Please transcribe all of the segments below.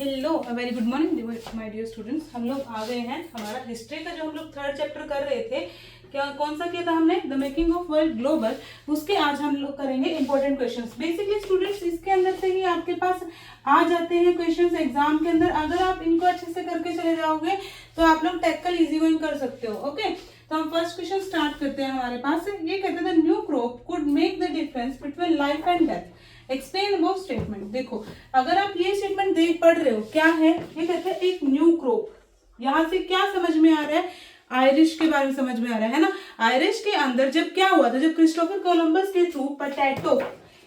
Hello very good morning my dear students. हम लोग आ गए हैं हमारा हिस्ट्री का जो हम लोग थर्ड चैप्टर कर रहे थे। क्या कौन सा किया था हमने? The making of world global. उसके आज हम लोग करेंगे इंपॉर्टेंट क्वेश्चंस। बेसिकली स्टूडेंट्स इसके अंदर से ही आपके पास आ जाते हैं क्वेश्चंस एग्जाम के अंदर। अगर आप इनको अच्छे से करके चले जाओगे तो आप लोग टैकल इजी गोइंग कर सकते हो। ओके, तो हम फर्स्ट क्वेश्चन स्टार्ट करते हैं। हमारे पास ये कहते हैं new crop could make the difference between life and death. Explain about statement. देखो, अगर आप ये स्टेटमेंट देख पढ़ रहे हो, क्या है ये? कहते हैं एक न्यू क्रॉप। यहाँ से क्या समझ में आ रहा है? आयरिश के बारे में समझ में आ रहा है ना। आयरिश के अंदर जब क्या हुआ था, जब क्रिस्टोफर कोलंबस के थ्रू पोटैटो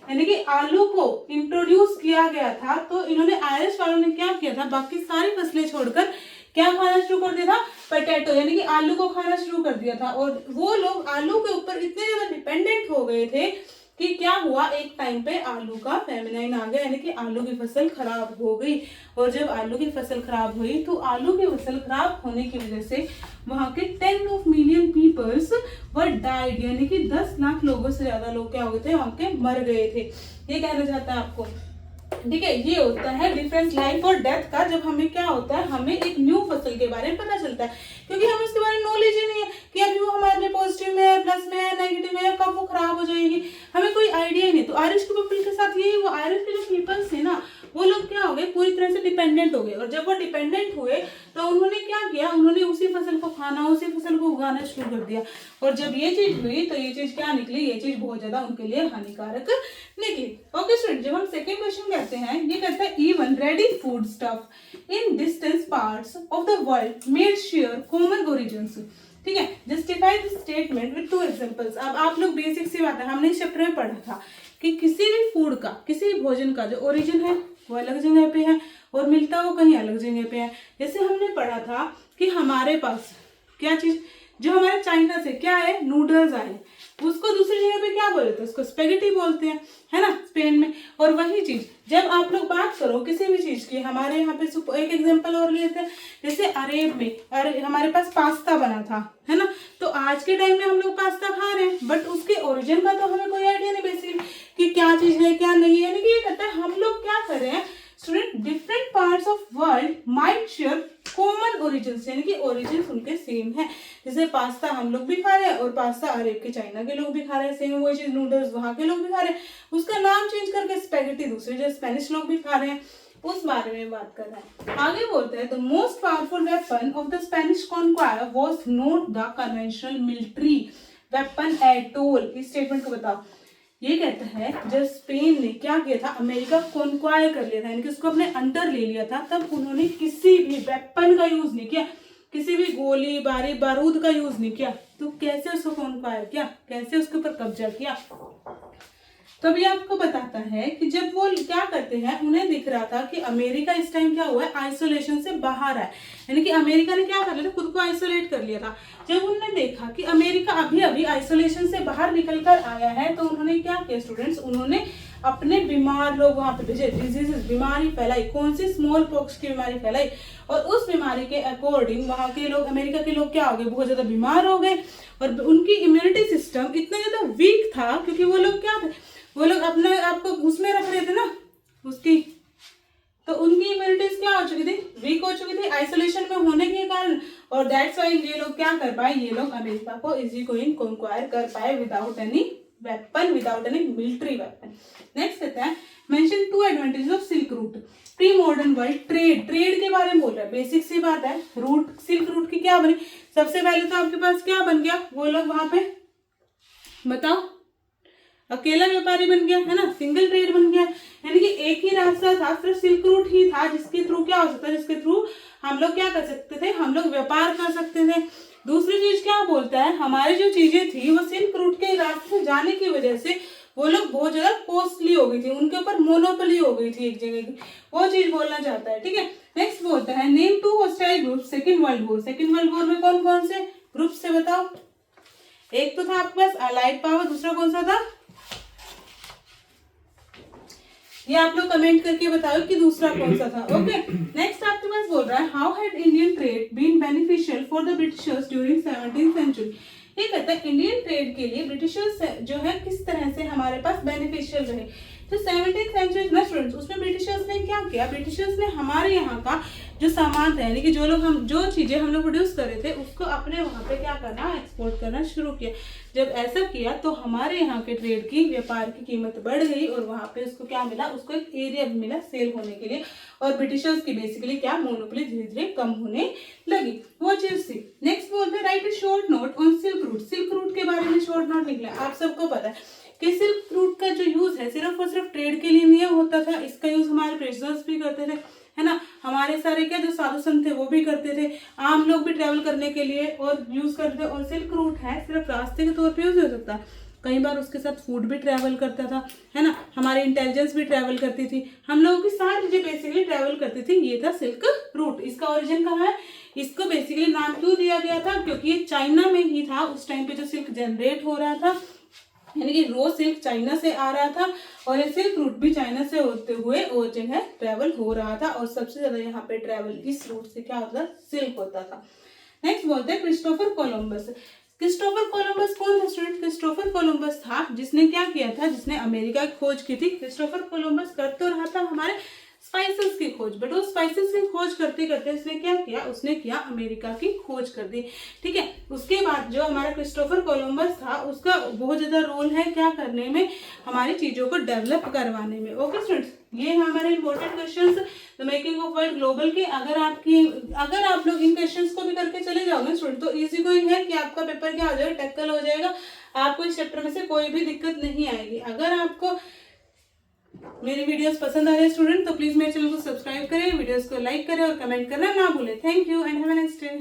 यानी कि आलू को इंट्रोड्यूस किया गया था, तो इन्होंने आयरिश वालों ने क्या किया था, बाकी सारी फसलें छोड़कर क्या खाना शुरू कर दिया था? पोटैटो यानी कि आलू को खाना शुरू कर दिया था। और वो लोग आलू के ऊपर इतने ज्यादा डिपेंडेंट हो गए थे कि क्या हुआ, एक टाइम पे आलू का फेमिनाइन आ गया, यानी कि आलू की फसल खराब हो गई। और जब आलू की फसल खराब हुई तो आलू की फसल खराब होने की वजह से वहां के 10 मिलियन पीपल्स वर डाइड, यानी कि 10 लाख लोगों से ज्यादा लोग क्या हो गए थे, वहां के मर गए थे। ये कहना चाहता है आपको, ठीक है। ये होता है डिफरेंस लाइफ और डेथ का। जब हमें क्या होता है, हमें एक न्यू फसल के बारे में पता चलता है, क्योंकि हमें उसके बारे में नॉलेज ही नहीं है कि अभी वो हमारे लिए पॉजिटिव में है, प्लस में है, नेगेटिव में है, कब वो खराब हो जाएगी, हमें कोई आइडिया ही नहीं। तो आयरिश के पीपल के साथ यही हुआ। आयरिश के जो पीपल्स थे ना, वो लोग क्या हो गए, पूरी तरह से डिपेंडेंट हो गए। और जब वो डिपेंडेंट हुए तो उन्होंने क्या किया, उन्होंने उसी फसल को खाना, उसी फसल को उगाना शुरू कर दिया। और जब ये चीज हुई तो ये चीज क्या निकली, ये चीज बहुत ज्यादा उनके लिए हानिकारक निकली। ओके स्टूडेंट, जब हम सेकेंड क्वेश्चन कहते हैं, ये कहता है even ready food stuff in distance parts of the world made share common origins. ठीक है, justify this statement with 2 examples. अब आप लोग बेसिक सी बात है, हमने इस चैप्टर में पढ़ा था कि किसी भी फूड का, किसी भी भोजन का जो ओरिजिन है वो अलग जगह पे है और मिलता वो कहीं अलग जगह पे है। जैसे हमने पढ़ा था कि हमारे पास क्या चीज, जो हमारे चाइना से क्या है, नूडल्स आए, उसको दूसरी जगह पे क्या बोलते हैं, उसको स्पेगेटी बोलते हैं, है ना, स्पेन में। और वही चीज जब आप लोग बात करो किसी भी चीज की, हमारे यहाँ पे एक एग्जांपल और लेते हैं, जैसे अरेब में हमारे पास पास्ता बना था, है ना। तो आज के टाइम में हम लोग पास्ता खा रहे हैं, बट उसके ओरिजिन का तो हमें कोई आइडिया नहीं बेसिकली कि क्या चीज है क्या नहीं है। यानी कि ये कहता है हम लोग क्या कर रहे हैं student, different parts of world might share common origins, यानी कि ओरिजिन्स उनके सेम है। जैसे पास्ता हम लोग भी खा रहे हैं और पास्ता अरेब के चाइना के लोग भी खा रहे हैं, सेम वही चीज नूडल्स वहां के लोग भी खा रहे हैं, उसका नाम चेंज करके स्पेगेटी दूसरे जो स्पेनिश लोग भी खा रहे हैं, उस बारे में बात कर रहा है। आगे बोलते हैं the most powerful weapon of the Spanish conquer was not the conventional military weapon at all. इस स्टेटमेंट को बताओ। ये कहता है जब स्पेन ने क्या किया था, अमेरिका कॉन्क्वायर कर लिया था, यानी कि उसको अपने अंडर ले लिया था, तब उन्होंने किसी भी वेपन का यूज नहीं किया, किसी भी गोली बारी बारूद का यूज नहीं किया। तो कैसे उसको कॉन्क्वायर किया, कैसे उसके ऊपर कब्जा किया? तो अभी आपको बताता है कि जब वो क्या करते हैं, उन्हें दिख रहा था कि अमेरिका इस टाइम क्या हुआ है, आइसोलेशन से बाहर है, यानी कि अमेरिका ने क्या कर लिया था, खुद को आइसोलेट कर लिया था। जब उन्होंने देखा कि अमेरिका अभी अभी आइसोलेशन से बाहर निकल कर आया है, तो उन्होंने क्या किया स्टूडेंट्स, उन्होंने अपने बीमार लोग वहां पे भेजे, डिजीजेस, बीमारी फैलाई। कौन सी? स्मॉल पॉक्स की बीमारी फैलाई। और उस बीमारी के अकॉर्डिंग वहां के लोग, अमेरिका के लोग क्या हो गए, बहुत ज्यादा बीमार हो गए। और उनकी इम्यूनिटी सिस्टम इतना ज्यादा वीक था, क्योंकि वो लोग क्या थे, वो लोग अपने आप को उसमें रख रहे थे ना उसकी, तो उनकी इम्यूनिटीज क्या हो चुकी थी, वीक हो चुकी थी आइसोलेशन में होने के कारण। और दैट्स व्हाई ये लोग क्या कर पाए, ये लोग अमेरिका को इजी गोइंग कॉन्क्वायर कर पाए without any weapon, without any military weapon. Next कहता है mention 2 advantages of silk route pre modern world trade. Trade के बारे में बोल रहा है, बेसिक सी बात है। रूट, सिल्क रूट की क्या बनी, सबसे पहले तो आपके पास क्या बन गया, वो लोग वहां पे बताओ, अकेला व्यापारी बन गया, है ना, सिंगल ट्रेड बन गया। यानी कि एक ही रास्ता था, सिर्फ सिल्क रूट ही था जिसके थ्रू क्या हो सकता है, जिसके थ्रू हम लोग क्या कर सकते थे, हम लोग व्यापार कर सकते थे। दूसरी चीज क्या बोलता है, हमारी जो चीजें थी वो सिल्क रूट के रास्ते से जाने की वजह से वो लोग बहुत ज्यादा कॉस्टली हो गई थी, उनके ऊपर मोनोपोली हो गई थी एक जगह की, वो चीज बोलना चाहता है। ठीक है, नेक्स्ट बोलता है name 2 hostile group second world war. Second world war में कौन कौन से ग्रुप से बताओ? एक तो था आपके पास अलाइड पावर, दूसरा कौन सा था, ये आप लोग कमेंट करके बताओ कि दूसरा कौन सा था। ओके, नेक्स्ट आपके पास बोल रहा है how had Indian trade been beneficial for the Britishers during 17th century. ये कहता है इंडियन ट्रेड के लिए ब्रिटिशर्स जो है किस तरह से हमारे पास बेनिफिशियल रहे। तो 17th सेंचुरी ना स्टूडेंट्स, उसमें ब्रिटिशर्स ने क्या किया, ब्रिटिशर्स ने हमारे यहाँ का जो सामान था, यानी कि जो चीजें हम लोग प्रोड्यूस कर रहे थे उसको अपने वहाँ पे क्या करना, एक्सपोर्ट करना शुरू किया। जब ऐसा किया तो हमारे यहाँ के ट्रेड की, व्यापार की कीमत बढ़ गई और वहाँ पे उसको क्या मिला, उसको एक एरिया मिला सेल होने के लिए, और ब्रिटिशर्स की बेसिकली क्या मोनोपोली धीरे धीरे कम होने लगी, वो चीज थी। नेक्स्ट बोलते हैं right A short note on silk route. Silk route के बारे में शॉर्ट नोट निकला। आप सबको पता है कि सिल्क रूट का जो यूज है सिर्फ और सिर्फ ट्रेड के लिए नहीं होता था, इसका यूज हमारे प्रेसिडेंट्स भी करते थे, है ना, हमारे सारे क्या जो साधु संत थे वो भी करते थे, आम लोग भी ट्रेवल करने के लिए और यूज करते थे। और सिल्क रूट है सिर्फ रास्ते के तौर पे यूज हो सकता है, कई बार उसके साथ फूड भी ट्रैवल करता था, है ना, हमारी इंटेलिजेंस भी ट्रैवल करती थी, हम लोगों की सारी चीजें बेसिकली ट्रैवल करती थी। ये था सिल्क रूट। इसका ओरिजिन कहाँ है, इसको बेसिकली नाम क्यों दिया गया था, क्योंकि ये चाइना में ही था उस टाइम पे जो सिल्क जनरेट हो रहा था, यानी कि रो सिल्क चाइना से आ रहा था और ये सिल्क रूट भी चाइना से होते हुए वो जगह ट्रैवल हो रहा था, और सबसे ज्यादा यहाँ पे ट्रैवल इस रूट से क्या होता था, सिल्क होता था। नेक्स्ट बोलते हैं क्रिस्टोफर कोलंबस। क्रिस्टोफर कोलंबस कौन था स्टूडेंट, क्रिस्टोफर कोलंबस था जिसने क्या किया था, जिसने अमेरिका की खोज की थी। क्रिस्टोफर कोलंबस कर तो रहा था हमारे स्पाइसेस की खोज, बट वो स्पाइसेस की खोज करते करते उसने क्या किया, उसने किया अमेरिका की खोज कर दी, ठीक है। उसके बाद जो हमारा क्रिस्टोफर कोलंबस था उसका बहुत ज्यादा रोल है क्या करने में, हमारी चीजों को डेवलप करवाने में। ओके स्टूडेंट्स, ये हमारे important questions the making of world global के। अगर आप लोग इन क्वेश्चंस को भी करके चले जाओगे स्टूडेंट तो इजी गोइंग है कि आपका पेपर क्या हो जाएगा, टैकल हो जाएगा, आपको इस चैप्टर में से कोई भी दिक्कत नहीं आएगी। अगर आपको मेरी वीडियोस पसंद आ रहे हैं स्टूडेंट तो प्लीज मेरे चैनल को सब्सक्राइब करें, वीडियोस को लाइक करें और कमेंट करना ना भूलें। Thank you and have a nice day.